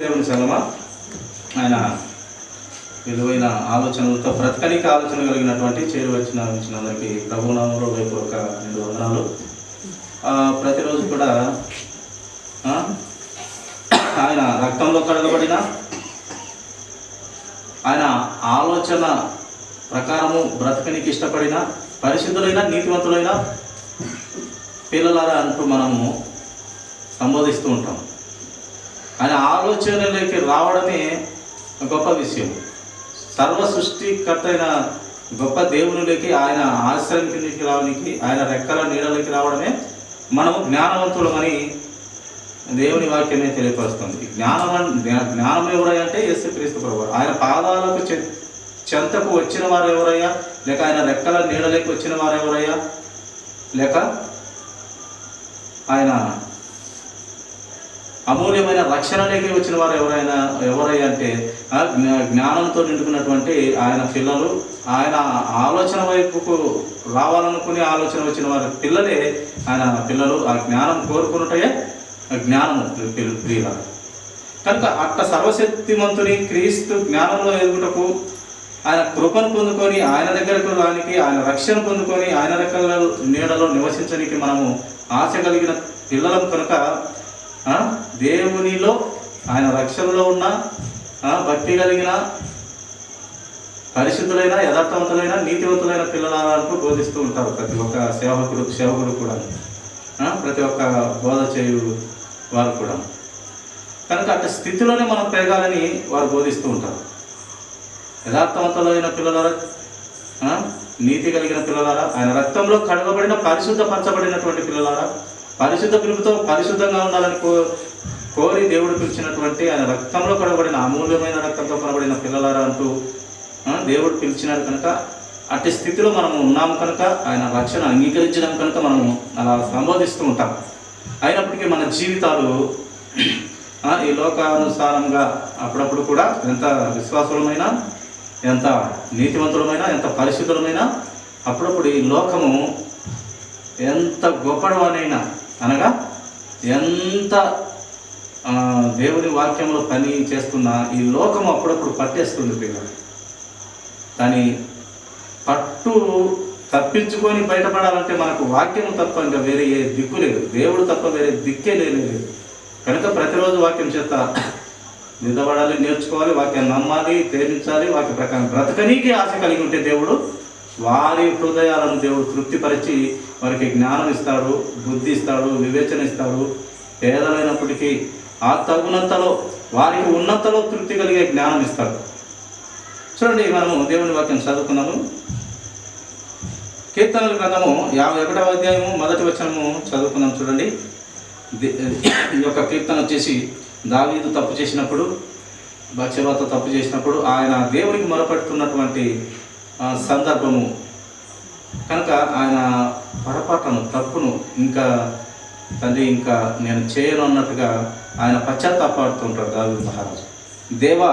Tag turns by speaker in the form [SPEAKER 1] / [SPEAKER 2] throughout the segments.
[SPEAKER 1] దేవుని సంగమా, ఆయన విలువైన ఆలోచనలతో బ్రతకనికి ఆలోచన కలిగినటువంటి చేరువచ్చిన అందరికీ ప్రభునామంలో వైపూర్వక 2 వందనాలు. ప్రతిరోజు కూడా ఆయన రక్తంలో కడగబడిన ఆయన ఆలోచన ప్రకారము బ్రతకనికి ఇష్టపడిన పరిశుద్ధులైన నీతివంతులైన పిల్లలారా అంటూ మనము సంబోధిస్తూ ఉంటాం. ఆయన ఆలోచనలోకి రావడమే గొప్ప విషయం. సర్వ సృష్టికర్త అయిన గొప్ప దేవునిలోకి ఆయన ఆశ్రయించడానికి రావడానికి, ఆయన రెక్కల నీడలోకి రావడమే మనము జ్ఞానవంతులమని దేవుని వాక్యమే తెలియపరుస్తుంది. జ్ఞానం ఎవరయ్యా అంటే యేసుక్రీస్తు ప్రభువు. ఆయన పాదాలకు చెంతకు వచ్చిన వారు ఎవరయ్యా, లేక ఆయన రెక్కల నీడలోకి వచ్చిన వారు ఎవరయ్యా, లేక ఆయన అమూల్యమైన రక్షణలోకి వచ్చిన వారు ఎవరయ్యా అంటే జ్ఞానంతో నిండుకున్నటువంటి ఆయన పిల్లలు. ఆయన ఆలోచన వైపుకు రావాలనుకునే ఆలోచన వచ్చిన వారి పిల్లలే ఆయన పిల్లలు. ఆ జ్ఞానం కోరుకున్నట్టే జ్ఞానము ప్రియుల. కనుక అట్ట సర్వశక్తిమంతుని క్రీస్తు జ్ఞానంలో ఎదుగుటకు, ఆయన కృపను పొందుకొని ఆయన దగ్గరకు రానికి, ఆయన రక్షణ పొందుకొని ఆయన రెక్కల నీడలో నివసించడానికి మనము ఆశ కలిగిన పిల్లలం. కనుక దేవునిలో ఆయన రక్షణలో ఉన్న భక్తి కలిగిన పరిశుద్ధులైన యథార్థవంతులైన నీతివంతులైన పిల్లలంటూ బోధిస్తూ ఉంటారు ప్రతి ఒక్క సేవకుడు కూడా, ప్రతి ఒక్క బోధ చేయు వారు కూడా. కనుక అట్ట స్థితిలోనే మనం పెరగాలని వారు బోధిస్తూ ఉంటారు. యథార్థవంతులైన పిల్లలారా, నీతి కలిగిన పిల్లలారా, ఆయన రక్తంలో కడగబడిన పరిశుద్ధపరచబడినటువంటి పిల్లలారా, పరిశుద్ధ పిలుపుతో పరిశుద్ధంగా ఉండాలని కోరి దేవుడు పిలిచినటువంటి ఆయన రక్తంలో కడగబడిన అమూల్యమైన రక్తంతో కనబడిన పిల్లలారా అంటూ దేవుడు పిలిచినాడు. కనుక అట్టి స్థితిలో మనము ఉన్నాము. కనుక ఆయన రక్షణ అంగీకరించడం కనుక మనము అలా సంబోధిస్తూ ఉంటాం. అయినప్పటికీ మన జీవితాలు ఈ లోకానుసారంగా అప్పుడప్పుడు కూడా ఎంత విశ్వాసులమైన, ఎంత నీతివంతులమైన, ఎంత పరిశుద్ధులమైన, అప్పుడప్పుడు ఈ లోకము ఎంత గొప్పవానైనా అనగా ఎంత దేవుని వాక్యంలో పని చేస్తున్నా ఈ లోకము అప్పుడప్పుడు పట్టేస్తుంది పిల్లలు. దాని పట్టు తప్పించుకొని బయటపడాలంటే మనకు వాక్యము తప్ప ఇంకా వేరే ఏ దిక్కు లేదు, దేవుడు తప్ప వేరే దిక్కే లేదు. కనుక ప్రతిరోజు వాక్యం చేత నిలబడాలి, నేర్చుకోవాలి, వాక్యాన్ని నమ్మాలి, ప్రేమించాలి, వాక్య ప్రకారం బ్రతకనీకి ఆశ కలిగి ఉంటే దేవుడు వారి హృదయాలను దేవుడు తృప్తిపరిచి వారికి జ్ఞానం ఇస్తాడు, బుద్ధి ఇస్తాడు, వివేచన ఇస్తాడు. పేదలైనప్పటికీ ఆ తగునంతలో, వారికి ఉన్నంతలో తృప్తి కలిగే జ్ఞానం ఇస్తాడు. చూడండి, మనము దేవుని వాక్యం చదువుకున్నాము. కీర్తనల గ్రంథము 51వ అధ్యాయము 1వ వచనము చదువుకున్నాం. చూడండి, ఈ యొక్క కీర్తన వచ్చేసి దావీదు తప్పు చేసినప్పుడు, బత్షెబతో తప్పు చేసినప్పుడు ఆయన దేవునికి మొరపెడుతున్నటువంటి సందర్భము. కనుక ఆయన పొరపాటును, తప్పును ఇంకా తండ్రి ఇంకా నేను చేయను అన్నట్టుగా ఆయన పశ్చాత్తాపడుతుంటాడు దావీదు మహారాజు. దేవా,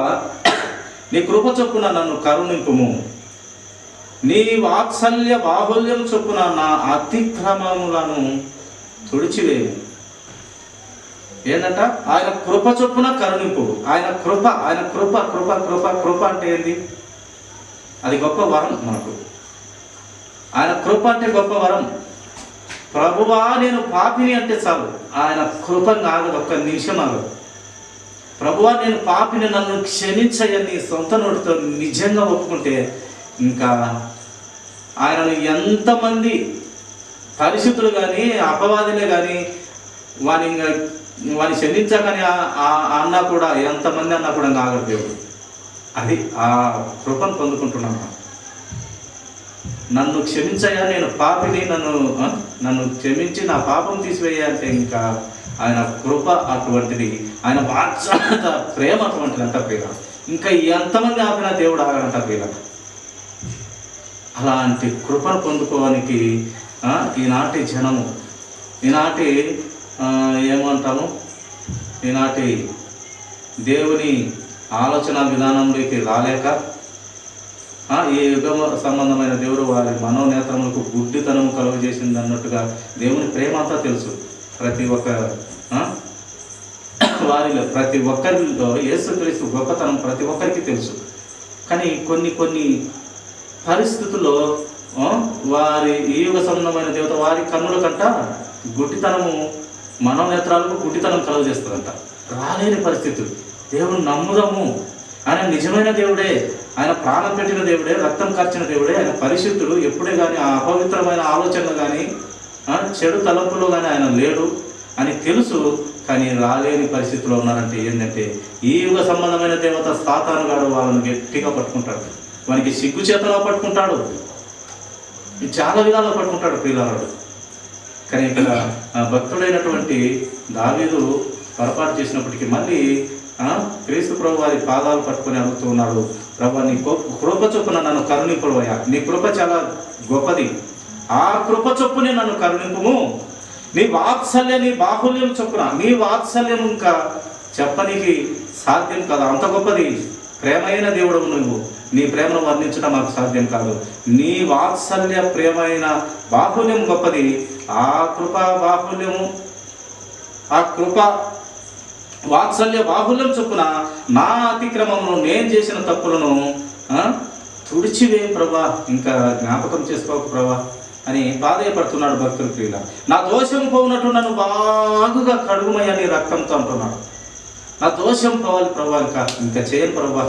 [SPEAKER 1] నీ కృప చొప్పున నన్ను కరుణింపుము, నీ వాత్సల్య బాహుల్యం చొప్పున నా అతిక్రమములను తుడిచివేయు. ఏంటంట? ఆయన కృప చొప్పున కరుణింపు. ఆయన కృప కృప కృప కృప అంటే ఏంది? అది గొప్ప వరం మనకు. ఆయన కృప అంటే గొప్ప వరం. ప్రభువా నేను పాపిని అంటే చాలు, ఆయన కృప ఆగదు, ఒక్క నిమిషం ఆగదు. ప్రభువా నేను పాపిని, నన్ను క్షమించయని సొంత నోటితో నిజంగా ఒప్పుకుంటే ఇంకా ఆయనను ఎంతమంది పరిశుద్ధులు కానీ అపవాదులే కానీ వాని క్షమించగానే అన్నా కూడా, ఎంతమంది అన్నా కూడా ఆగదు దేవుడు. అది ఆ కృపను పొందుకుంటున్నాను. నన్ను క్షమించయ్యా, నేను పాపిని, నన్ను క్షమించి నా పాపం తీసివేయ అంటే ఇంకా ఆయన కృప అటువంటిది, ఆయన వాత్సల్యత ప్రేమ అటువంటిది అంట ప్రియ. ఇంకా ఎంతమంది ఆపినా దేవుడు ఆగడంట ప్రియ. అలాంటి కృపను పొందుకోవడానికి ఈనాటి జనము, ఈనాటి ఏమంటాము, ఈనాటి దేవుని ఆలోచన విధానంలోకి రాలేక ఈ యుగ సంబంధమైన దేవుడు వారి మనోనేత్రములకు గుడ్డితనము కలుగజేసింది అన్నట్టుగా దేవుని ప్రేమ అంతా తెలుసు. ప్రతి ఒక్క వారిలో ప్రతి ఒక్కరిలో యేసుక్రీస్తు గొప్పతనం ప్రతి ఒక్కరికి తెలుసు. కానీ కొన్ని కొన్ని పరిస్థితుల్లో వారి ఈ యుగ సంబంధమైన దేవత వారి కన్నుల కంట గుడ్డితనము, మనోనేత్రాలకు గుడ్డితనం కలుగజేస్తుందంట. రాలేని పరిస్థితులు. దేవుడు నమ్ముదాము, ఆయన నిజమైన దేవుడే, ఆయన ప్రాణం పెట్టిన దేవుడే, రక్తం కార్చిన దేవుడే, ఆయన పరిశుద్ధుడు. ఎప్పుడే కానీ ఆ అపవిత్రమైన ఆలోచనలు కానీ చెడు తలంపులో కానీ ఆయన లేడు అని తెలుసు. కానీ రాలేని పరిస్థితిలో ఉన్నారంటే ఏంటంటే ఈ యుగ సంబంధమైన దేవత సాతాను గాడు వాళ్ళని గట్టిగా పట్టుకుంటాడు. వానికి సిగ్గు చేతలో పట్టుకుంటాడు, చాలా విధాలుగా పట్టుకుంటాడు ప్రియులారాడు. కానీ ఇక్కడ భక్తుడైనటువంటి దావీదు పొరపాటు చేసినప్పటికీ మళ్ళీ క్రీస్తు ప్రభు వారి పాదాలు పట్టుకొని అడుగుతూ ఉన్నాడు, ప్రభు నీ కృప చొప్పున నన్ను కరుణింపువయ్యా, నీ కృప చాలా గొప్పది, ఆ కృప చొప్పునే నన్ను కరుణింపుము, నీ వాత్సల్య నీ బాహుల్యం చొప్పున, నీ వాత్సల్యం ఇంకా చెప్పనికి సాధ్యం కాదు, అంత గొప్పది ప్రేమైన దేవుడవు నువ్వు, నీ ప్రేమను వర్ణించడం మాకు సాధ్యం కాదు, నీ వాత్సల్య ప్రేమైన బాహుల్యం గొప్పది, ఆ కృప బాహుల్యము, ఆ కృప వాత్సల్య బాహుల్యం చొప్పున నా అతిక్రమమును, నేను చేసిన తప్పులను తుడిచివే ప్రభా, ఇంకా జ్ఞాపకం చేసుకోక ప్రభా అని బాధపడుతున్నాడు భక్తుల ప్రియుల. నా దోషం పోవునట్టు నన్ను బాగుగా కడుగుమయ్యా నీ రక్తంతో అంటున్నాడు. నా దోషం పోవాలి ప్రభా, ఇంకా చేయను ప్రభా,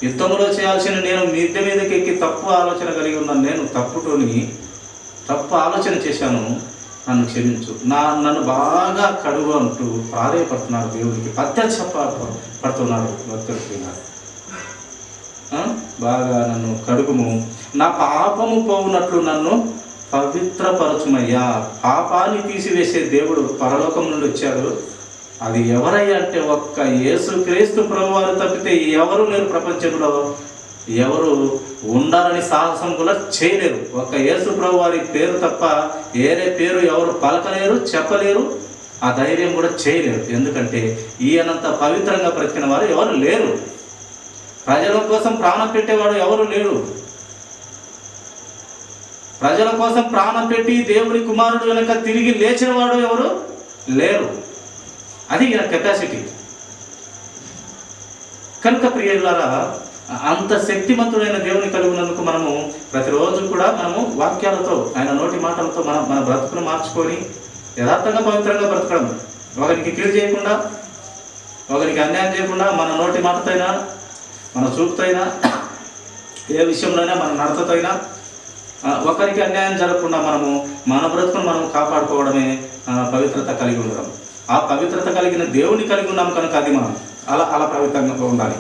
[SPEAKER 1] యుద్ధంలో చేయాల్సిన నేను మిద్దె మీదకి ఎక్కి తప్పు ఆలోచన కలిగి ఉన్నాను, నేను తప్పు ఆలోచన చేశాను, నన్ను క్షమించు, నన్ను బాగా కడుగు అంటూ ప్రాధేయపడుతున్నాడు దేవుడికి, పడుతున్నాడు భక్తుల ప్రియుల. బాగా నన్ను కడుగుము, నా పాపము పోవునట్లు నన్ను పవిత్రపరచుమయ్యా. పాపాన్ని తీసివేసే దేవుడు పరలోకం నుండి వచ్చాడు. అది ఎవరయ్యా అంటే ఒక్క యేసుక్రీస్తు ప్రభువారు తప్పితే ఎవరు లేరు ప్రపంచంలో, ఎవరు ఉండాలని సాహసం కూడా చేయలేరు. ఒక్క యేసు ప్రభువారి పేరు తప్ప వేరే పేరు ఎవరు పలకలేరు, చెప్పలేరు, ఆ ధైర్యం కూడా చేయలేరు. ఎందుకంటే ఈయనంత పవిత్రంగా బ్రతికిన వారు ఎవరు లేరు, ప్రజల కోసం ప్రాణం పెట్టేవాడు ఎవరు లేడు, ప్రజల కోసం ప్రాణం పెట్టి దేవుని కుమారుడు వెనక తిరిగి లేచిన వాడు ఎవరు లేరు. అది కెపాసిటీ. కనుక ప్రియులారా, అంత శక్తిమంతుడైన దేవుని కలిగినందుకు మనము ప్రతిరోజు కూడా మనము వాక్యాలతో, ఆయన నోటి మాటలతో మన బ్రతుకును మార్చుకొని యథార్థంగా పవిత్రంగా బ్రతకడం, ఒకరికి కీడు చేయకుండా, ఒకరికి అన్యాయం చేయకుండా, మన నోటి మాటతో అయినా, మన చూపుతో అయినా, ఏ విషయంలోనైనా మన నడతతో అయినా ఒకరికి అన్యాయం జరగకుండా మనము మన బ్రతుకును మనం కాపాడుకోవడమే పవిత్రత కలిగి ఉండడం. ఆ పవిత్రత కలిగిన దేవుని కలిగి ఉన్నాం కనుక అది మనం అలా పవిత్రంగా ఉండాలి.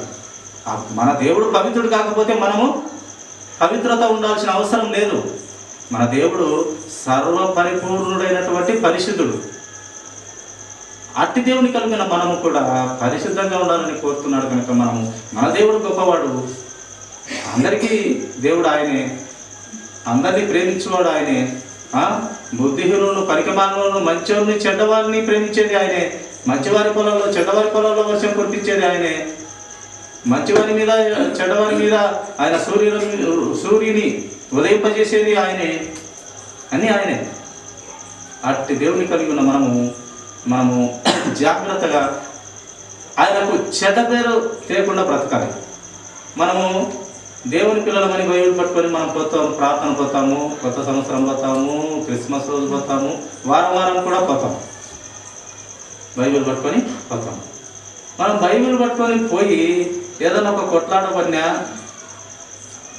[SPEAKER 1] మన దేవుడు పవిత్రుడు కాకపోతే మనము పవిత్రత ఉండాల్సిన అవసరం లేదు. మన దేవుడు సర్వ పరిపూర్ణుడైనటువంటి పరిశుద్ధుడు. అట్టి దేవుని కలిగిన మనము కూడా పరిశుద్ధంగా ఉండాలని కోరుతున్నాడు కనుక మనము, మన దేవుడు గొప్పవాడు, అందరికీ దేవుడు ఆయనే, అందరినీ ప్రేమించేవాడు ఆయనే, బుద్ధిహీనులను పరికమాలను మంచివారిని చెడ్డవారిని ప్రేమించేది ఆయనే, మంచివారి పొలంలో చెడ్డవారి పొలంలో వర్షం కురిపించేది ఆయనే, మంచివారి మీద చెడ్డవారి మీద ఆయన సూర్యుని ఉదయింపజేసేది ఆయనే, అన్నీ ఆయనే. అట్టి దేవుని కలిగి ఉన్న మనము జాగ్రత్తగా ఆయనకు చెడ్డ పేరు తేకుండా బ్రతకాలి. మనము దేవుని పిల్లలమని బైబిల్ పట్టుకొని మనం పోతాము, ప్రార్థన పోతాము, కొత్త సంవత్సరం పోతాము, క్రిస్మస్ రోజు పోతాము, వారం కూడా పోతాము, బైబిల్ పట్టుకొని పోతాము. మనం బైబిల్ పట్టుకొని పోయి ఏదైనా ఒక కొట్లాట పడినా,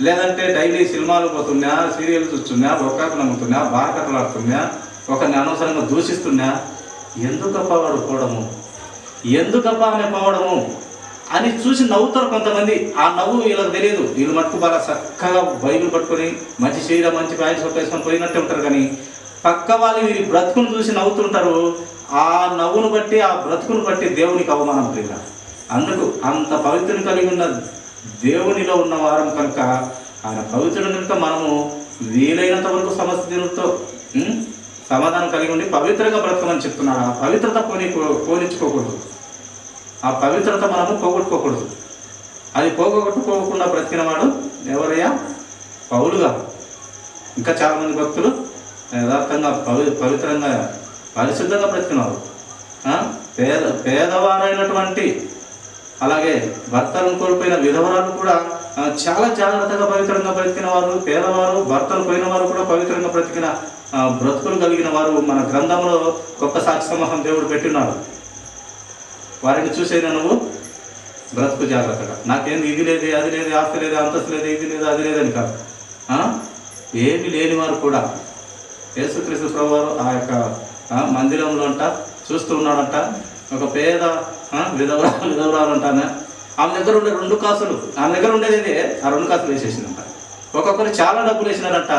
[SPEAKER 1] లేదంటే డైలీ సినిమాలు పోతున్నా, సీరియల్ చూస్తున్నా, ఒక్కాకులు నమ్ముతున్నా, బారకట్టలు ఆడుతున్నా, ఒకరిని అనవసరంగా దూషిస్తున్నా, ఎందుకప్ప వాడు పోవడము, ఎందుకప్ప ఆమె పోవడము అని చూసి నవ్వుతారు కొంతమంది. ఆ నవ్వు వీళ్ళకి తెలియదు. వీళ్ళు మట్టుకు బాగా చక్కగా బైబిల్ పట్టుకొని మంచి శరీరం, మంచి ప్యాంట్ షర్ట్ వేసుకొని పోయినట్టే ఉంటారు. కానీ పక్క వాళ్ళు వీరి బ్రతుకును చూసి నవ్వుతుంటారు. ఆ నవ్వును బట్టి, ఆ బ్రతుకును బట్టి దేవునికి అవమానం ప్రియుల. అందుకు అంత పవిత్రుని కలిగి ఉన్న దేవునిలో ఉన్న వారం కనుక, ఆయన పవిత్రుడు కనుక మనము వీలైనంత వరకు సమస్యలతో సమాధానం కలిగి ఉండి పవిత్రంగా బ్రతకమని చెప్తున్నాడు. ఆ పవిత్రత పోనించుకోకూడదు, ఆ పవిత్రత మనము పోగొట్టుకోకూడదు. అది పోగొట్టుకోకుండా బ్రతికిన వాడు ఎవరయ్యా? పౌలుగా. ఇంకా చాలామంది భక్తులు యథార్థంగా పవిత్రంగా పరిశుద్ధంగా బ్రతికినవారు. పేదవారైనటువంటి అలాగే భర్తలను కోల్పోయిన విధవరాలు కూడా చాలా జాగ్రత్తగా పవిత్రంగా బ్రతికిన వారు, పేదవారు భర్తలు పోయిన వారు కూడా పవిత్రంగా బ్రతికిన బ్రతుకులు కలిగిన వారు మన గ్రంథంలో గొప్ప సాక్షి సమూహం దేవుడు పెట్టినాడు. వారిని చూసేనా నువ్వు బ్రతుకు జాగ్రత్తగా. నాకేంది ఇది లేదు, అది లేదు, ఆస్తి లేదు, అంతస్తు లేదు, ఇది లేదు, అది లేదని కాదు. ఏమి లేని వారు కూడా యేసుక్రీస్తు ప్రభువారు ఆ యొక్క మందిరంలో అంట చూస్తూ ఉన్నాడంట. ఒక పేద విధవరాలు అంటానే ఆమె దగ్గర ఉండే 2 కాసులు, ఆమె దగ్గర ఉండేది ఆ 2 కాసులు వేసేసిందంట. ఒక్కొక్కరు చాలా డబ్బులు వేసినారంట.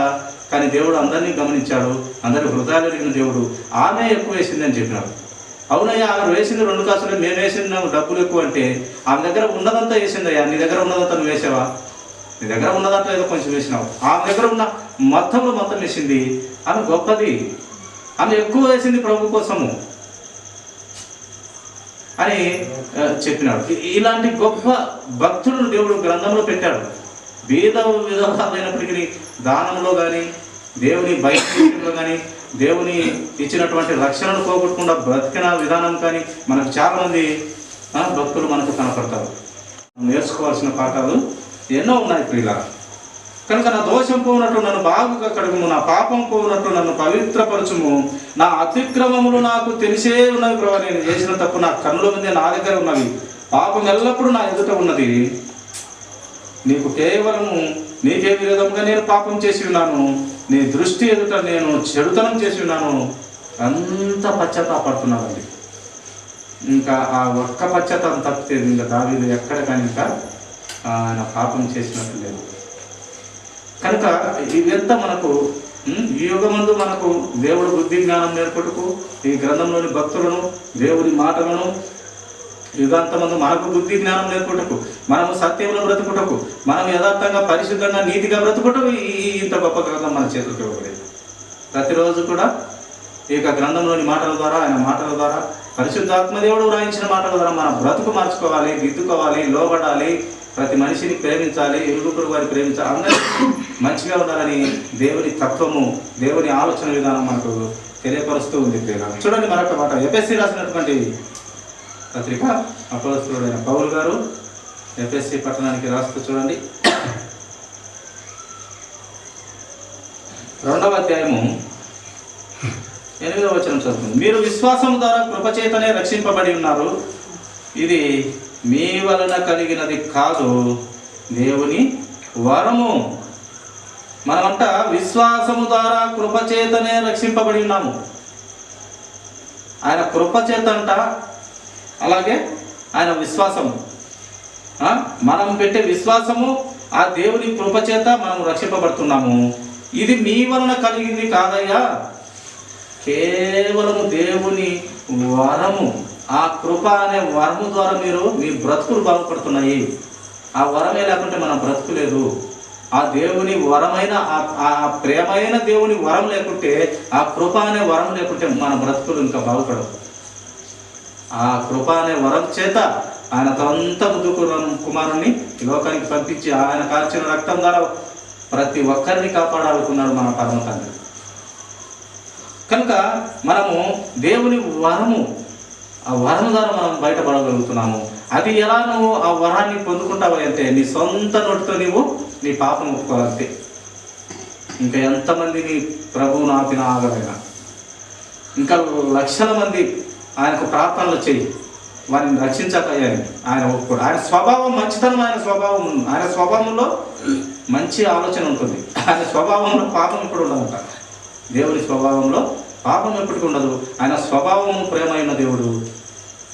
[SPEAKER 1] కానీ దేవుడు అందరినీ గమనించాడు, అందరి హృదయాలు ఎరిగిన దేవుడు. ఆమె ఎక్కువ వేసిందని చెప్పినాడు. అవునయ్యా, ఆమె వేసింది 2 కాసులు, మేము వేసిన డబ్బులు ఎక్కువ అంటే ఆమె దగ్గర ఉన్నదంతా వేసిందయ్యా. నీ దగ్గర ఉన్నదంతా నువ్వు వేసావా? నీ దగ్గర ఉన్నదంతా ఏదో కొంచెం వేసినావు. ఆమె దగ్గర ఉన్న మొత్తం వేసింది. ఆమె గొప్పది, ఆమె ఎక్కువ వేసింది ప్రభు కోసము అని చెప్పినాడు. ఇలాంటి గొప్ప భక్తులను దేవుడు గ్రంథంలో పెట్టాడు. విధవరాలైనప్పటికీ దానంలో కానీ, దేవుని బయటలో కానీ, దేవుని ఇచ్చినటువంటి రక్షణను పోగొట్టకుండా బ్రతికిన విధానం కానీ మనకు చాలామంది భక్తులు మనకు కనపడతారు. నేర్చుకోవాల్సిన పాఠాలు ఎన్నో ఉన్నాయి ప్రియుల. కనుక నా దోషం పోనట్టు నన్ను బాగుగా కడుగుము, నా పాపం పోనట్టు నన్ను పవిత్రపరచుము. నా అతిక్రమములు నాకు తెలిసే ఉన్నవి ప్రభు. నేను చేసిన తప్పు నా కన్నుల ముందే నా దగ్గర ఉన్నవి. పాపం ఎల్లప్పుడూ నా ఎదుట ఉన్నది. నీకు కేవలము నీకే విరోధంగా నేను పాపం చేసి ఉన్నాను. నీ దృష్టి ఎదుట నేను చెడుతనం చేసి ఉన్నాను. అంత పశ్చాత్తాపడుతున్నానండి. ఇంకా ఆ ఒక్క పశ్చాత్తాపం తప్పితే ఇంకా దావీదు ఎక్కడ కానీ ఇంకా ఆయన పాపం చేసినట్టు లేదు. కనుక ఇదంతా మనకు ఈ యుగమందు మనకు దేవుడు బుద్ధి జ్ఞానం నేర్పుటకు ఈ గ్రంథంలోని భక్తులను, దేవుని మాటలను యుగాంతమందు మనకు బుద్ధి జ్ఞానం నేర్పుటకు, మనము సత్యంలో బ్రతుకుటకు, మనం యథార్థంగా పరిశుద్ధంగా నీతిగా బ్రతుకుటకు ఇంత గొప్ప గ్రంథం మన చేతులకు ఇవ్వబడేది. ప్రతిరోజు కూడా ఈ యొక్క గ్రంథంలోని మాటల ద్వారా, ఆయన మాటల ద్వారా, పరిశుద్ధాత్మదేవుడు వ్రాయించిన మాటల ద్వారా మన బ్రతుకు మార్చుకోవాలి, దిద్దుకోవాలి, లోబడాలి, ప్రతి మనిషిని ప్రేమించాలి, ఇరుగు పొరుగు వారిని ప్రేమించాలి, అందరూ మంచిగా ఉండాలని దేవుని తత్వము, దేవుని ఆలోచన విధానం మనకు తెలియపరుస్తూ ఉంది. చూడండి మరొక మాట, ఎఫెసీ రాసినటువంటి పత్రిక అపోస్తలుడైన పౌలు గారు ఎఫెసీ పట్టణానికి రాస్తూ చూడండి 2వ అధ్యాయము 8వ వచనం చదువుతుంది. మీరు విశ్వాసం ద్వారా కృపచేతనే రక్షింపబడి ఉన్నారు. ఇది మీ వలన కలిగినది కాదు, దేవుని వరము. మనమంట విశ్వాసము ద్వారా కృపచేతనే రక్షింపబడి ఉన్నాము. ఆయన కృపచేత అంట, అలాగే ఆయన విశ్వాసము, మనం పెట్టే విశ్వాసము ఆ దేవుని కృపచేత మనం రక్షింపబడుతున్నాము. ఇది మీ వలన కలిగింది కాదయ్యా, కేవలము దేవుని వరము. ఆ కృప అనే వరము ద్వారా మీ బ్రతుకులు బాగుపడుతున్నాయి. ఆ వరమే లేకుంటే మన బ్రతుకు లేదు. ఆ దేవుని వరమైన ఆ ప్రేమైన దేవుని వరం లేకుంటే, ఆ కృప అనే వరం లేకుంటే మన బ్రతుకులు ఇంకా బాగుపడవు. ఆ కృప అనే వరం చేత ఆయన తనంత ముద్దు కుమారుణ్ణి లోకానికి పంపించి ఆయన కార్చిన రక్తం ద్వారా ప్రతి ఒక్కరిని కాపాడాలనుకున్నాడు మన పరమ తండ్రి. కనుక మనము దేవుని వరము, ఆ వరం ద్వారా మనం బయటపడగలుగుతున్నాము. అది ఎలా నువ్వు ఆ వరాన్ని పొందుకుంటావు అంటే నీ సొంత నోటితో నీవు నీ పాపం ఒప్పుకోవాలంతే. ఇంకా ఎంతమంది నీ ప్రభువును ఆపిన ఆగమైనా, ఇంకా లక్షల మంది ఆయనకు ప్రార్థనలు చేయి, వారిని రక్షించకయ్యాని ఆయన ఒప్పుకోడు. ఆయన స్వభావం మంచితనం, ఆయన స్వభావంలో మంచి ఆలోచన ఉంటుంది. ఆయన స్వభావంలో పాపం ఎప్పుడు ఉండదంట. దేవుని స్వభావంలో పాపం ఎప్పటికీ ఉండదు. ఆయన స్వభావం ప్రేమైన దేవుడు.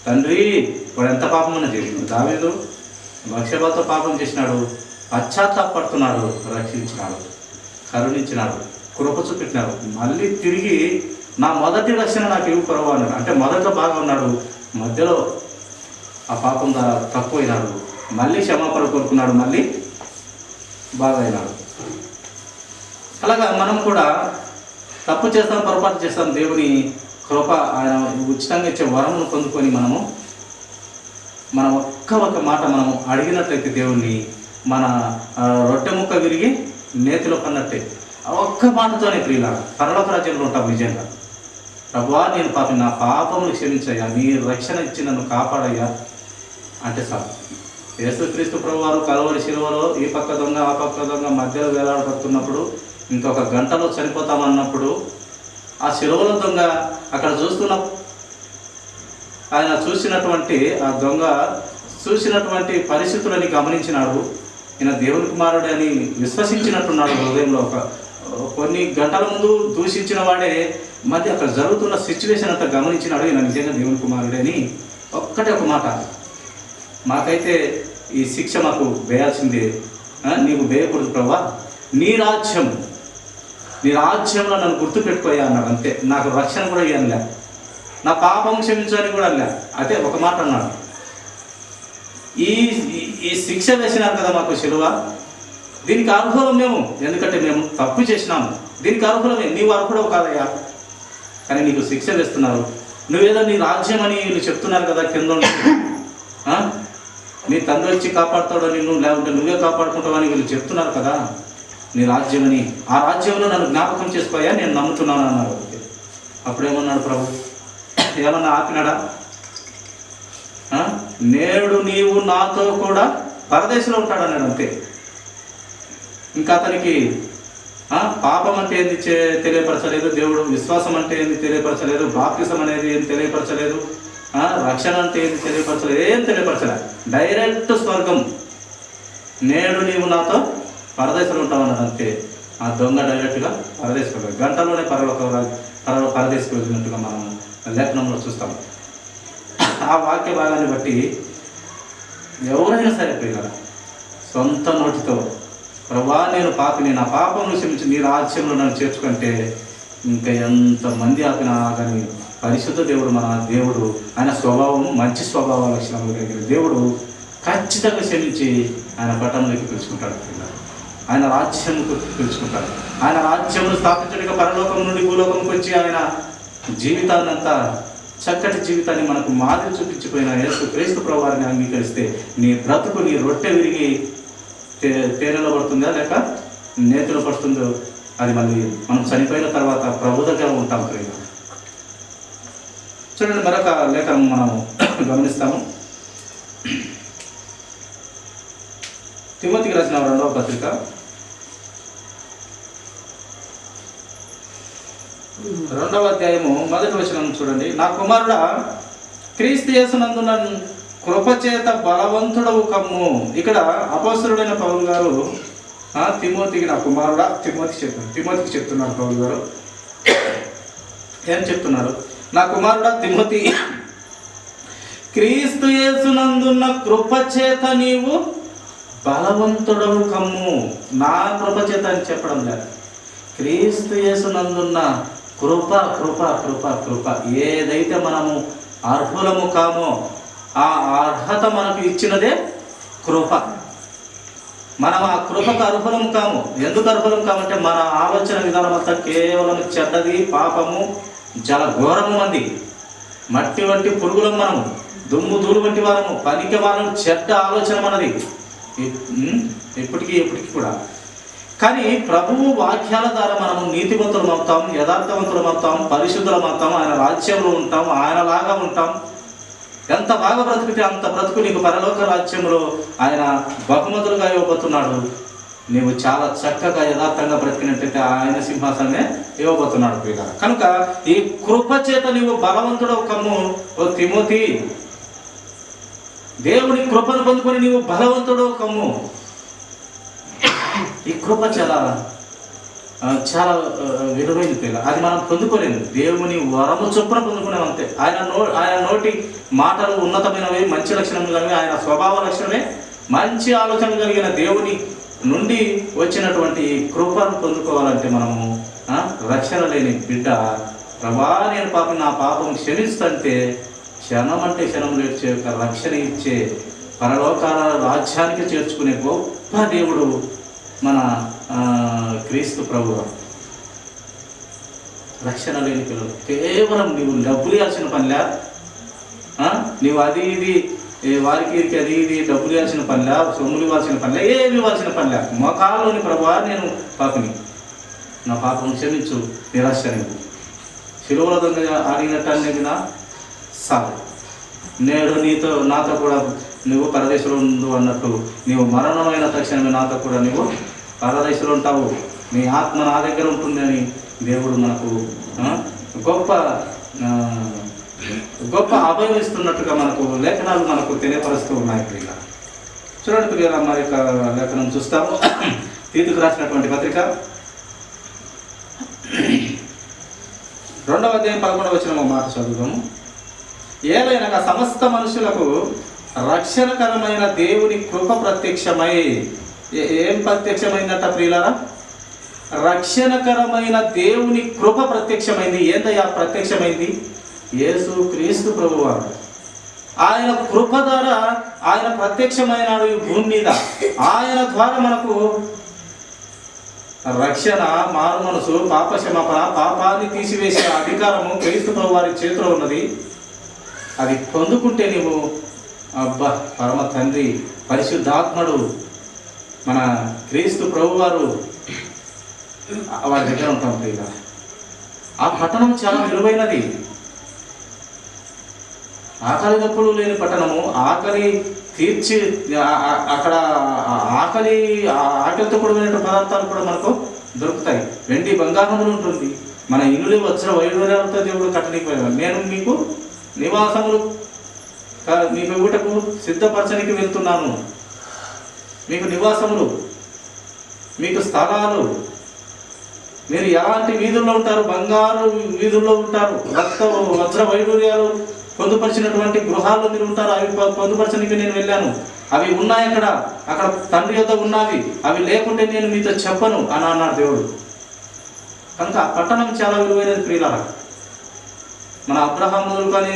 [SPEAKER 1] తండ్రి వాడు ఎంత పాపం అన్న చేసిండు. దావీదు బత్షెబతో పాపం చేసినాడు, పశ్చాత్తాపడుతున్నాడు, రక్షించినాడు, కరుణించినాడు, కృప చూపెట్టినాడు. మళ్ళీ తిరిగి నా మొదటి రక్షణ నాకు ఇవి పరవ అన్నాడు. అంటే మొదట్లో బాగా ఉన్నాడు, మధ్యలో ఆ పాపం తక్కువైనాడు, మళ్ళీ క్షమాపణ కోరుకున్నాడు, మళ్ళీ బాగా అయినాడు. అలాగా మనం కూడా తప్పు చేస్తాం, పొరపాటు చేస్తాం. దేవుని కృప ఆయన ఉచితంగా ఇచ్చే వరమును పొందుకొని మనం ఒక్క మాట మనము అడిగినట్లయితే దేవుణ్ణి మన రొట్టె ముక్క విరిగి నేతిలో పన్నట్టే ఒక్క మాటతోనే ప్రియుల పరలోక రాజ్యంలో ఉంటాం. నిజంగా ప్రభువా నేను పాపం, నా పాపములు క్షమించయ్యా, నీ రక్షణ ఇచ్చి నన్ను కాపాడయ్యా అంటే చాలు. యేసుక్రీస్తు ప్రభువారు కలువరి శిలువలో ఈ పక్క దొంగ ఆ పక్క దొంగ మధ్యలో వేలాడబడుతున్నప్పుడు, ఇంకొక గంటలో చనిపోతామన్నప్పుడు, ఆ శిలువలో దొంగ అక్కడ ఆయన చూసినటువంటి ఆ దొంగ చూసినటువంటి పరిస్థితులని గమనించినాడు. ఈయన దేవుని కుమారుడు అని విశ్వసించినట్టున్నాడు హృదయంలో. కొన్ని గంటల ముందు దూషించిన వాడే మధ్య అక్కడ జరుగుతున్న సిచ్యువేషన్ అంతా గమనించినాడు. ఈయన నిజంగా దేవుని కుమారుడే అని ఒక్కటే ఒక మాట, మాకైతే ఈ శిక్ష మాకు వేయాల్సిందే, నీవు వేయకూడదు ప్రభా, నీ రాజ్యంలో నన్ను గుర్తుపెట్టుకోయా అన్నాడు. అంతే, నాకు రక్షణ కూడా ఇవ్వనులే, నా పాపం క్షమించని కూడా లే. అదే ఒక మాట అన్నాడు. ఈ శిక్ష వేసినారు కదా మాకు శిలువ, దీనికి అర్హులం మేము, ఎందుకంటే మేము తప్పు చేసినాము, దీనికి అర్హులమే, నీవు అర్హుడవు కాదయ్యా, కానీ నీకు శిక్ష వేస్తున్నారు. నువ్వేదో నీ రాజ్యం అని వీళ్ళు చెప్తున్నారు కదా కింద, నీ తండ్రి వచ్చి కాపాడుతాడో నిన్ను, లేకుంటే నువ్వే కాపాడుకుంటావని వీళ్ళు చెప్తున్నారు కదా నీ రాజ్యం అని. ఆ రాజ్యంలో నన్ను జ్ఞాపకం చేసుకోయా, నేను నమ్ముతున్నాను అన్నారు. అప్పుడేమన్నాడు ప్రభు, ఏమన్నా ఆపినాడా? నేడు నీవు నాతో కూడా పరదేశంలో ఉంటాడన్నాడు. అంతే. ఇంకా అతనికి పాపం అంటే ఏంది తెలియపరచలేదు దేవుడు, విశ్వాసం అంటే ఏంది తెలియపరచలేదు, బాప్తిసం అనేది ఏం తెలియపరచలేదు, రక్షణ అంటే ఏంది తెలియపరచలేదు, ఏం తెలియపరచలేదు. డైరెక్ట్ స్వర్గం, నేడు నీవు నాతో పరదేశంలో ఉంటామన్నాడు. అంతే. ఆ దొంగ డైరెక్ట్గా పరదేశం, గంటలోనే పరదేశకు వెళ్ళినట్టుగా మనం లేఖనంలో చూస్తాం. ఆ వాక్య భాగాన్ని బట్టి ఎవరైనా సరే ప్రియులారా, సొంత నోటితో ప్రభా నేను పాపిని, నా పాపం క్షమించి నీ రాజ్యంలో నన్ను చేర్చుకుంటే, ఇంకా ఎంతమంది ఆపినా కానీ పరిశుద్ధ దేవుడు, మన దేవుడు, ఆయన స్వభావం మంచి స్వభావ లక్షణాలు కలిగిన దేవుడు ఖచ్చితంగా క్షమించి ఆయన పట్టణంలోకి పిలుచుకుంటాడు. ఆయన రాజ్యంకు పిలుచుకుంటాడు. ఆయన రాజ్యంను స్థాపించడానికి పరలోకం నుండి భూలోకంకి వచ్చి ఆయన జీవితాన్ని అంతా, చక్కటి జీవితాన్ని మనకు మాదిరి చూపించిపోయిన యేసుక్రీస్తు ప్రభువారిని అంగీకరిస్తే నీ బ్రతుకు, నీ రొట్టె విరిగి తేనెలో పడుతుందా లేక నేతిలో పడుతుందో, అది మళ్ళీ మనం చనిపోయిన తర్వాత ప్రభు దగ్గర ఉంటాం. చూడండి, మరొక లేఖనం మనము గమనిస్తాము. తిమోతికి రాసిన 2వ పత్రిక 2వ అధ్యాయము 1వ వచనం చూడండి. నా కుమారుడా, క్రీస్తు యేసునందున కృపచేత బలవంతుడవు కమ్ము. ఇక్కడ అపోస్తలుడైన పౌలు గారు తిమోతికి, నా కుమారుడా, తిమోతికి చెప్తున్నారు. పౌలు గారు ఏం చెప్తున్నారు? నా కుమారుడా తిమోతి, క్రీస్తు యేసునందున్న కృపచేత నీవు బలవంతుడవు కమ్ము. నా కృపచేత అని చెప్పడం లేదు, క్రీస్తు యేసునందున్న కృప కృప కృప కృప. ఏదైతే మనము అర్హులము కామో ఆ అర్హత మనకు ఇచ్చినదే కృప. మనం ఆ కృపకు అర్హులం కాము. ఎందుకు అర్హులం కామంటే మన ఆలోచన విధానం అంతా కేవలం చెడ్డది, పాపము, జల ఘోరము మంది, మట్టి వంటి పురుగులం మనము, దుమ్ము ధూళి వంటి వారము, పనికి వాళ్ళము, చెడ్డ ఆలోచన మనది ఎప్పటికీ కూడా. కానీ ప్రభువు వాక్యాల ద్వారా మనము నీతివంతులం అవుతాం, యథార్థవంతులం అవుతాం, పరిశుద్ధులం అవుతాం, ఆయన రాజ్యంలో ఉంటాం, ఆయనలాగా ఉంటాం. ఎంత బాగా బ్రతికితే అంత బ్రతుకు నీకు పరలోక రాజ్యంలో ఆయన బహుమతులుగా ఇవ్వబోతున్నాడు. నీవు చాలా చక్కగా యథార్థంగా బ్రతికినట్టయితే ఆయన సింహాసనమే ఇవ్వబోతున్నాడు ప్రియులారా. కనుక ఈ కృప చేత నీవు బలవంతుడవు కమ్ము. ఓ తిమోతి, దేవుని కృపను పొందుకొని నీవు బలవంతుడవు కమ్ము. ఈ కృప చాలా చాలా విలువైన పిల్ల. అది మనం పొందుకోలేము, దేవుని వరము చొప్పున పొందుకున్నాం అంతే. ఆయన నోటి మాటలు ఉన్నతమైనవి, మంచి లక్షణములు కలిగి, ఆయన స్వభావ లక్షణమే మంచి ఆలోచనలు కలిగిన దేవుని నుండి వచ్చినటువంటి కృపను పొందుకోవాలంటే మనము రక్షణ లేని బిడ్డ, ప్రభా నేను నా పాపం క్షమిస్తుంటే క్షణం అంటే క్షణం లేచే రక్షణ ఇచ్చే పరలోకాల రాజ్యానికి చేర్చుకునే గొప్ప దేవుడు మన క్రీస్తు ప్రభువు. రక్షణ లేని పిల్లలు కేవలం నీవు డబ్బులు ఇవ్వాల్సిన పనిలే, నీవు అది ఇది వారికి అది ఇది డబ్బులు ఇవ్వాల్సిన పనిలే, సొమ్ములు ఇవ్వాల్సిన పనిలే, ఏమి ఇవ్వాల్సిన పనిలే. మోకాల్లోని ప్రభువా నేను పాపని, నా పాపం క్షమించు, నిరాశ శిలువలో దొంగ అడిగినట్టు అడిగినా సార్ నేడు నాతో కూడా నువ్వు పరదేశంలో ఉండు అన్నట్టు, నీవు మరణమైన తక్షణమే నాతో కూడా నువ్వు పరదేశంలో ఉంటావు, నీ ఆత్మ నా దగ్గర ఉంటుంది అని దేవుడు మనకు గొప్ప గొప్ప అభయం ఇస్తున్నట్టుగా మనకు లేఖనాలు మనకు తెలియపరుస్తూ ఉన్నాయి. ప్రియుల చూడండి ప్రియుల, మరి లేఖనం చూస్తాము. తీతుకు రాసినటువంటి పత్రిక 2వ అధ్యాయం 11వ వచనం మాట చదువుదాము. ఏలైనగా సమస్త మనుషులకు రక్షణకరమైన దేవుని కృప ప్రత్యక్షమై, ఏం ప్రత్యక్షమైందట ప్రియులారా? రక్షణకరమైన దేవుని కృప ప్రత్యక్షమైంది. ఏందయ్యా ప్రత్యక్షమైంది? యేసు క్రీస్తు ప్రభువారు. ఆయన కృప ద్వారా ఆయన ప్రత్యక్షమైనాడు ఈ భూమి మీద. ఆయన ద్వారా మనకు రక్షణ, మారు మనసు, పాప క్షమాపణ, పాపాన్ని తీసివేసే అధికారము క్రీస్తు ప్రభువారి చేతిలో ఉన్నది. అది పొందుకుంటే నీవు అబ్బా పరమ తండ్రి పరిశుద్ధాత్ముడు మన క్రీస్తు ప్రభువారు వారి దగ్గర ఉంటాం. ప్రియుల ఆ పట్టణం చాలా విలువైనది. ఆకలి దప్పులు లేని పట్టణము, ఆకలి తీర్చి అక్కడ ఆకలితో కూడిన పదార్థాలు కూడా మనకు దొరుకుతాయి. వెండి బంగారములు ఉంటుంది. మన ఇల్లు వచ్చిన వైడూర్యాలతో దేవుడు కట్టలేకపోయాడు. నేను మీకు నివాసములు మీకు ఊటకు సిద్ధపరచనికి వెళ్తున్నాను. మీకు నివాసములు, మీకు స్థలాలు, మీరు ఎలాంటి వీధుల్లో ఉంటారు? బంగారు వీధుల్లో ఉంటారు. వజ్ర వైడూర్యాలు పొందుపరిచినటువంటి గృహాల్లో మీరు ఉంటారు. అవి పొందుపరచడానికి నేను వెళ్ళాను. అవి ఉన్నాయి అక్కడ తండ్రి యొద్ద ఉన్నవి. అవి లేకుంటే నేను మీతో చెప్పను అని అన్నాడు దేవుడు. కనుక ఆ పట్టణం చాలా విలువైనది ప్రియులారా. మన అబ్రహాం మొదలుకొని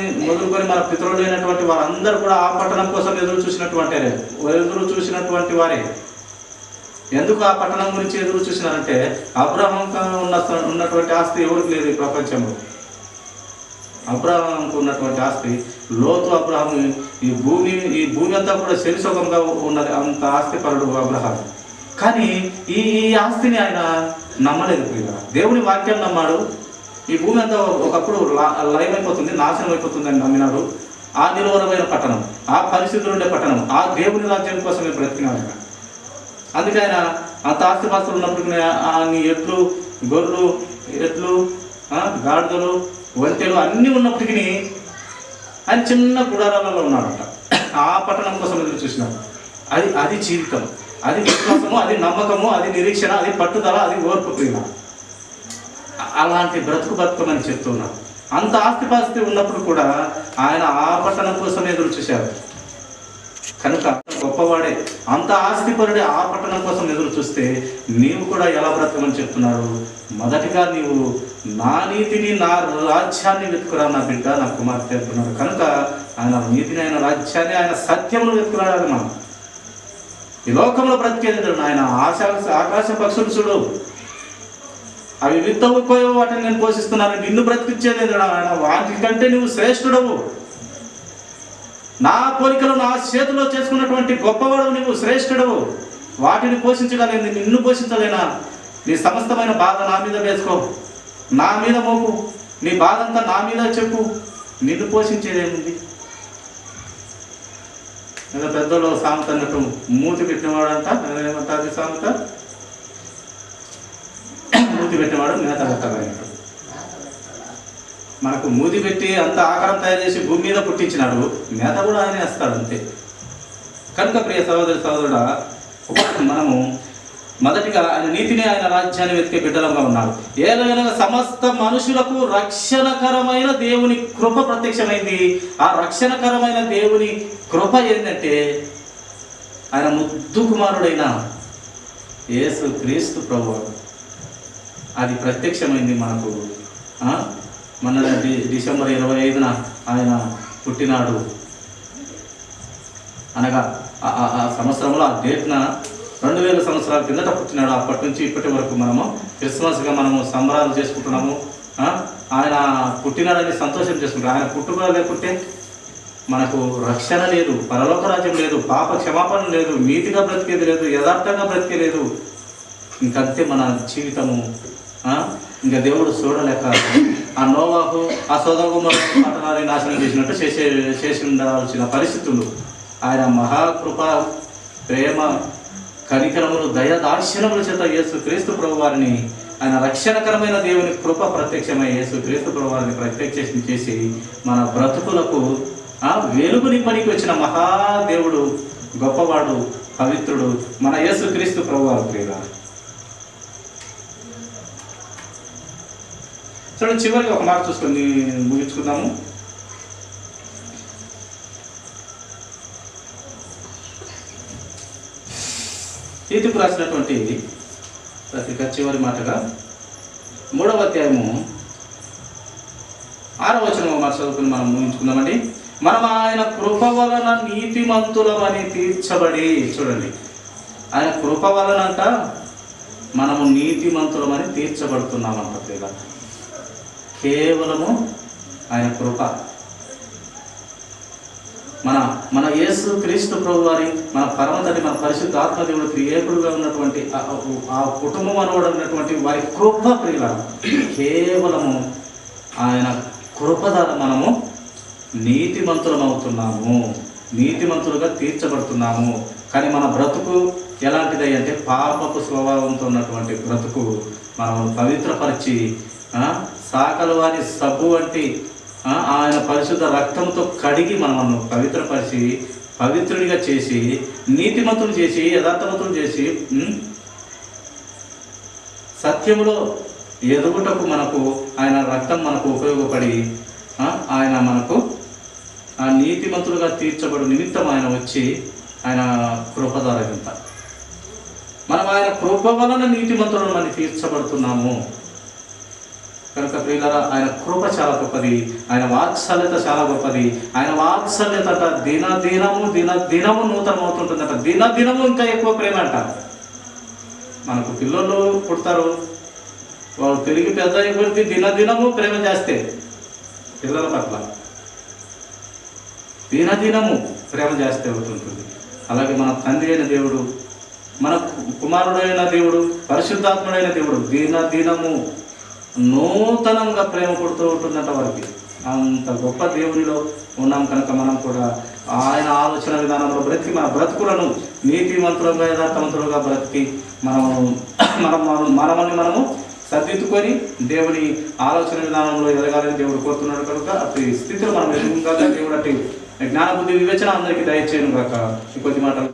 [SPEAKER 1] మన పితరులైనటువంటి వారందరూ కూడా ఆ పట్టణం కోసం ఎదురు చూసినటువంటి వారే. ఎందుకు ఆ పట్టణం గురించి ఎదురు చూసినారంటే, అబ్రహాం ఉన్నటువంటి ఆస్తి ఎవరికి లేదు ఈ ప్రపంచంలో. అబ్రహాంకు ఉన్నటువంటి ఆస్తి, లోతు అబ్రహాము ఈ భూమి అంతా కూడా శరీసొకంగా ఉన్నది. అంత ఆస్తిపరుడు అబ్రహాం. కానీ ఈ ఆస్తిని ఆయన నమ్మలేదు ప్రియుల. దేవుని వాక్యాన్ని నమ్మాడు. ఈ భూమి అంతా ఒకప్పుడు లయమైపోతుంది, నాశనం అయిపోతుంది అని నమ్మినాడు. ఆ నిలువరమైన పట్టణం, ఆ పరిస్థితులు ఉండే పట్టణం, ఆ దేవుని రాజ్యం కోసమే బ్రతికినాడు ఆయన. అందుకే ఆయన అంత ఆస్తిపాస్తులు ఉన్నప్పటికీ నీ ఎట్లు, గొర్రెలు, ఎట్లు, గాడిదలు, ఒంటెలు అన్నీ ఉన్నప్పటికీ ఆయన చిన్న గుడారాలలో ఉన్నాడట. ఆ పట్టణం కోసం ఎదురు చూసినాడు. అది జీవితం, అది విశ్వాసము, అది నమ్మకము, అది నిరీక్షణ, అది పట్టుదల, అది ఓర్పు ప్రియ. అలాంటి బ్రతుకమని చెప్తున్నాడు. అంత ఆస్తిపాస్తి ఉన్నప్పుడు కూడా ఆయన ఆ పట్టణం కోసం ఎదురు చూశాడు. కనుక గొప్పవాడే, అంత ఆస్తిపరుడే ఆ పట్టణం కోసం ఎదురు చూస్తే నీవు కూడా ఎలా బ్రతకమని చెప్తున్నాడు? మొదటిగా నీవు నా నీతిని, నా రాజ్యాన్ని వెతుకురా నా బిడ్డ, నా కుమార్తె అంటున్నాడు. కనుక ఆయన నీతిని, ఆయన రాజ్యాన్ని, ఆయన సత్యమును వెతుకురాడాలి. మనం ఈ లోకంలో బ్రతికేది ఆయన ఆకాశ పక్షులు చూడు, అవి విత్తవుకోయో వాటిని నేను పోషిస్తున్నాను. నిన్ను బ్రతికించేది ఆయన. వాటికంటే నువ్వు శ్రేష్ఠుడవు. నా పోలికలు నా చేతిలో చేసుకున్నటువంటి గొప్పవాడు నువ్వు, శ్రేష్ఠుడవు. వాటిని పోషించగలిగింది, నిన్ను పోషించలేనా? నీ సమస్తమైన బాధ నా మీద వేసుకో, నా మీద మోపు, నీ బాధ అంతా నా మీద చెప్పు. నిన్ను పోషించేదేముంది? ఏదో పెద్దలో సామెత అన్నట్టు, మూతి పెట్టినవాడంట, ఏమంటారు సామెత? మూతి పెట్టినవాడు మేత పెట్టాలన్నట్టు. మనకు మూతి పెట్టి అంత ఆకారం తయారు చేసి భూమి మీద పుట్టించినాడు, మేత కూడా ఆయన వేస్తాడు అంతే. కనుక ప్రియ సహోదరుడా, మనము మొదటిగా ఆయన నీతిని, ఆయన రాజ్యాన్ని వెతికే బిడ్డలంగా ఉన్నాడు. ఏదైనా సమస్త మనుషులకు రక్షణకరమైన దేవుని కృప ప్రత్యక్షమైంది. ఆ రక్షణకరమైన దేవుని కృప ఏంటంటే ఆయన ముద్దు కుమారుడైన యేసు క్రీస్తు ప్రభువు. అది ప్రత్యక్షమైంది మనకు. మన డిసెంబర్ 25న ఆయన పుట్టినాడు అనగా ఆ సంవత్సరంలో ఆ డేట్న 2000 సంవత్సరాల కిందట పుట్టినాడు. అప్పటి నుంచి ఇప్పటి వరకు మనము క్రిస్మస్గా మనము సంబరాలు చేసుకుంటున్నాము. ఆయన పుట్టినాడని సంతోషం చేసుకుంటాం. ఆయన పుట్టుక లేకుంటే మనకు రక్షణ లేదు, పరలోక రాజ్యం లేదు, పాప క్షమాపణ లేదు, నీతిగా బ్రతికేది లేదు, యథార్థంగా బ్రతికేలేదు. ఇంకంతే మన జీవితము. ఇంకా దేవుడు చూడలేక ఆ నోవాహు ఆ సొదొమ పట్టణాన్ని నాశనం చేసినట్టు చేసి ఉండాల్సిన పరిస్థితులు ఆయన మహాకృప ప్రేమ కనికరములు దయాదాక్షిణముల చేత యేసు క్రీస్తు ప్రభు వారిని ఆయన రక్షణకరమైన దేవుని కృప ప్రత్యక్షమై యేసు క్రీస్తు ప్రభు వారిని ప్రత్యక్షం చేసి మన బ్రతుకులకు వెలుగుని పనికి వచ్చిన మహాదేవుడు, గొప్పవాడు, పవిత్రుడు మన యేసు క్రీస్తు ప్రభు వారు. ప్రియుల చూడండి, చివరికి ఒక మాట చూసుకొని ముగించుకుందాము. తీతుకు రాసినటువంటి పత్రిక చివరి మాటగా 3వ అధ్యాయము 6వ వచనం మాట చదువుకుని మనం ముగించుకుందామండి. మనం ఆయన కృప వలన నీతిమంతులమని తీర్చబడి, చూడండి, ఆయన కృప వలనంట మనము నీతిమంతులమని తీర్చబడుతున్నామంట. ప్రియుల కేవలము ఆయన కృప, మన యేసు క్రీస్తు ప్రభు వారి, మన పరమ తండ్రి, మన పరిశుద్ధ ఆత్మదేవుడు క్రియేకుడుగా ఉన్నటువంటి ఆ కుటుంబం అనబడినటువంటి వారి కృప. ప్రియుల కేవలము ఆయన కృప ద్వారా మనము నీతిమంతులం అవుతున్నాము, నీతిమంతులుగా తీర్చబడుతున్నాము. కానీ మన బ్రతుకు ఎలాంటిది అంటే పాపపు స్వభావంతో ఉన్నటువంటి బ్రతుకు మనం పవిత్రపరిచి సాకలు వారి సబ్బు వంటి ఆయన పరిశుద్ధ రక్తంతో కడిగి మనము పవిత్రపరిచి పవిత్రుడిగా చేసి నీతిమంతులు చేసి యథార్థవంతులు చేసి సత్యములో ఎదుగుటకు మనకు ఆయన రక్తం మనకు ఉపయోగపడి ఆయన మనకు ఆ నీతిమంతులుగా తీర్చబడు నిమిత్తం ఆయన వచ్చి ఆయన కృప ద్వారా మనం ఆయన కృప వలన నీతిమంతులను మనం తీర్చబడుతున్నాము. కనుక ప్రియులారా, ఆయన కృప చాలా గొప్పది, ఆయన వాత్సల్యత చాలా గొప్పది. ఆయన వాత్సల్యత దినదినము నూతనమవుతుంటుందట. దినదినము ఇంకా ఎక్కువ ప్రేమ అంట. మనకు పిల్లలు పుడతారు, వాళ్ళు పెరిగి పెద్ద అయిపోతే దినదినము ప్రేమ చేస్తే పిల్లల పట్ల దినదినము ప్రేమ చేస్తే అవుతుంటుంది. అలాగే మన తండ్రి అయిన దేవుడు, మన కుమారుడైన దేవుడు, పరిశుద్ధాత్ముడైన దేవుడు దినదినము నూతనంగా ప్రేమ పుడుతూ ఉంటుందంట వారికి. అంత గొప్ప దేవునిలో ఉన్నాం కనుక మనం కూడా ఆయన ఆలోచన విధానంలో బ్రతికి మన బ్రతుకులను నీతిమంతులుగా యథార్థవంతులుగా బ్రతికి మనల్ని మనము సర్దిద్దుకొని దేవుని ఆలోచన విధానంలో ఎదగాలని దేవుడు కోరుతున్నాడు. కనుక అట్టి స్థితిలో మనం ఎదుగుగా దేవుడు అట్టి జ్ఞానబుద్ధి వివేచన అందరికీ దయచేయను కాక. ఇంకొద్ది మాటలు